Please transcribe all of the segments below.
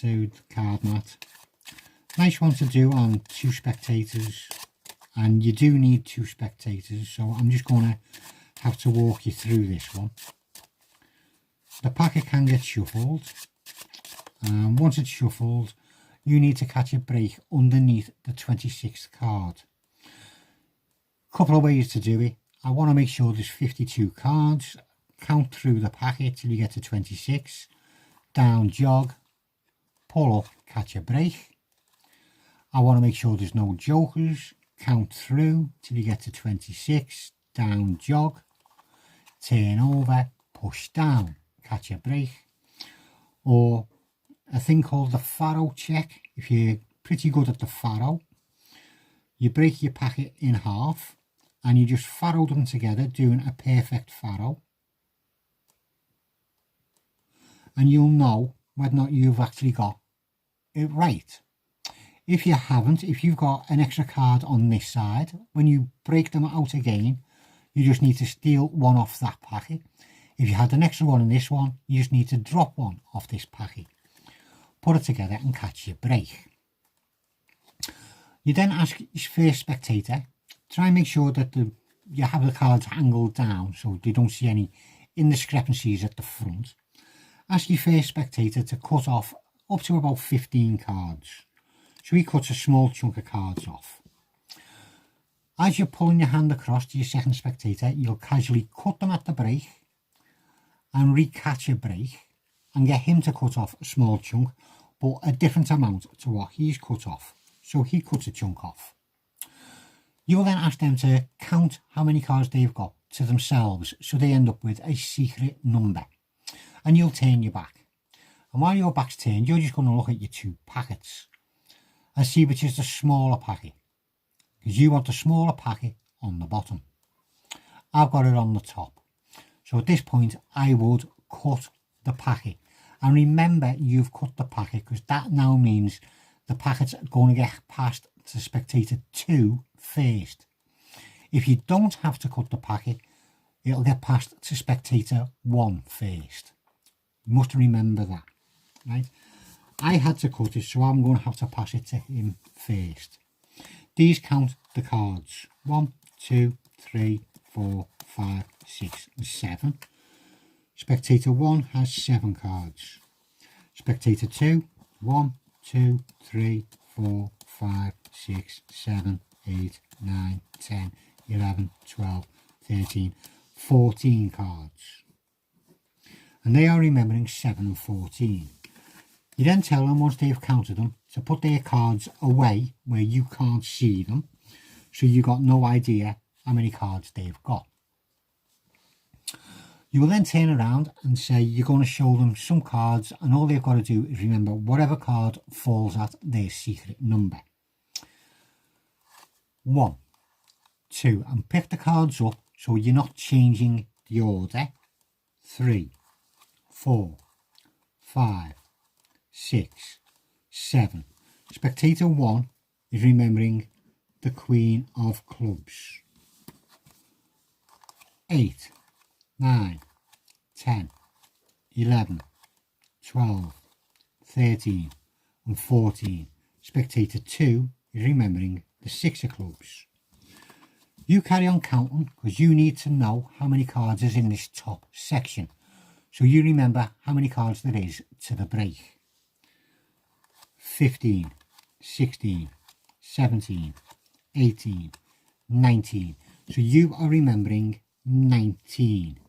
to the card mat. Nice one to do on 2 spectators, and you do need 2 spectators, so I'm just going to have to walk you through this one. The packet can get shuffled, and once it's shuffled you need to catch a break underneath the 26th card. Couple of ways to do it. I want to make sure there's 52 cards. Count through the packet till you get to 26, down jog, pull up, catch a break. I want to make sure there's no jokers. Count through till you get to 26, down jog, turn over, push down, catch a break. Or a thing called the faro check. If you're pretty good at the faro, you break your packet in half and you just faro them together, doing a perfect faro, and you'll know whether or not you've actually got it right. If you haven't, if you've got an extra card on this side, when you break them out again, you just need to steal one off that packet. If you had an extra one in this one, you just need to drop one off this packet. Put it together and catch your break. You then ask your first spectator, try and make sure that you have the cards angled down so they don't see any indiscrepancies at the front. Ask your first spectator to cut off up to about 15 cards. So he cuts a small chunk of cards off. As you're pulling your hand across to your second spectator, you'll casually cut them at the break and re-catch a break and get him to cut off a small chunk, but a different amount to what he's cut off. So he cuts a chunk off. You'll then ask them to count how many cards they've got to themselves, so they end up with a secret number. And you'll turn your back. And while your back's turned, you're just going to look at your 2 packets and see which is the smaller packet, because you want the smaller packet on the bottom. I've got it on the top. So at this point I would cut the packet, and remember you've cut the packet because that now means the packet's going to get passed to spectator 2 first. If you don't have to cut the packet, it'll get passed to spectator 1 first. You must remember that, right? I had to cut it, so I'm going to have to pass it to him first. These count the cards. 1, 2, 3, 4, 5, 6 and 7. Spectator 1 has 7 cards. Spectator 2, 1, 2, 3, 4, 5, 6, 7, 8, 9, 10, 11, 12, 13, 14 cards. And they are remembering 7 and 14. You then tell them, once they've counted them, to put their cards away where you can't see them, so you've got no idea how many cards they've got. You will then turn around and say you're going to show them some cards, and all they've got to do is remember whatever card falls at their secret number. 1, 2, and pick the cards up so you're not changing the order. 3, 4, 5, 6, 7. Spectator 1 is remembering the Queen of Clubs. 8, 9, 10, 11, 12, 13 and 14. Spectator 2 is remembering the 6 of Clubs. You carry on counting because you need to know how many cards is in this top section. So you remember how many cards there is to the break. 15, 16, 17, 18, 19. So you are remembering 19.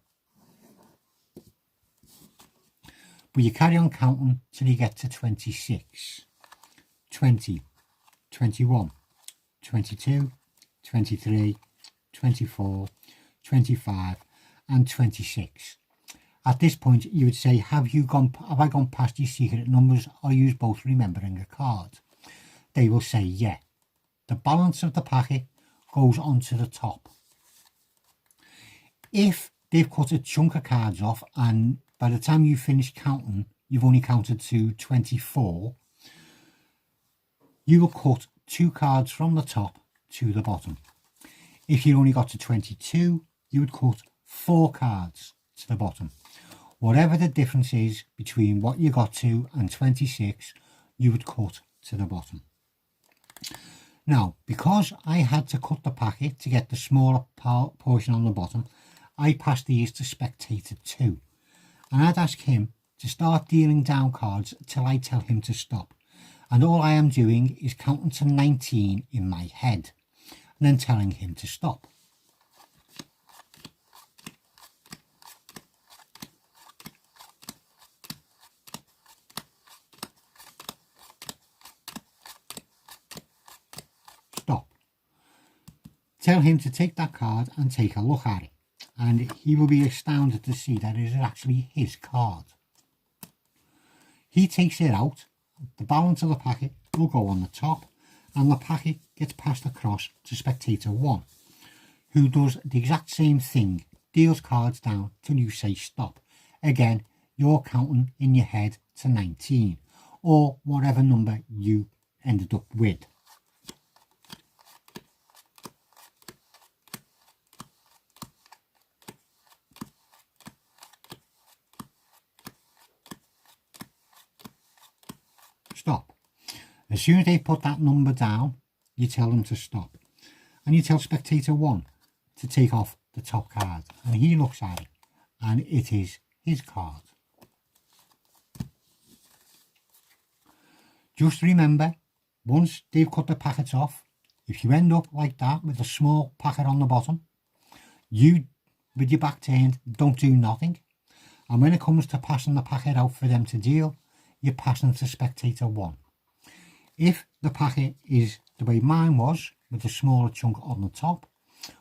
But you carry on counting till you get to 26, 20, 21, 22, 23, 24, 25 and 26. At this point you would say, have I gone past your secret numbers? Are you both remembering a card? They will say yeah. The balance of the packet goes onto the top. If they've cut a chunk of cards off and by the time you finish counting you've only counted to 24, you will cut 2 cards from the top to the bottom. If you only got to 22, you would cut 4 cards to the bottom. Whatever the difference is between what you got to and 26, you would cut to the bottom. Now, because I had to cut the packet to get the smaller portion on the bottom, I passed these to spectator 2. And I'd ask him to start dealing down cards till I tell him to stop. And all I am doing is counting to 19 in my head, and then telling him to stop. Stop. Tell him to take that card and take a look at it, and he will be astounded to see that it is actually his card. He takes it out, the balance of the packet will go on the top, and the packet gets passed across to spectator 1, who does the exact same thing, deals cards down till you say stop. Again, you're counting in your head to 19, or whatever number you ended up with. Stop. As soon as they put that number down, you tell them to stop. And you tell spectator 1 to take off the top card. And he looks at it, and it is his card. Just remember, once they've cut the packets off, if you end up like that with a small packet on the bottom, you, with your back turned, don't do nothing. And when it comes to passing the packet out for them to deal, you pass them to spectator 1. If the packet is the way mine was, with a smaller chunk on the top,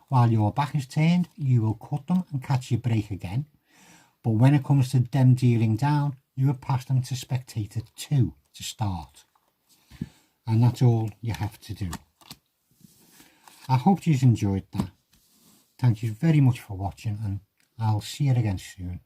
while your back is turned, you will cut them and catch your break again. But when it comes to them dealing down, you will pass them to spectator 2 to start. And that's all you have to do. I hope you've enjoyed that. Thank you very much for watching, and I'll see you again soon.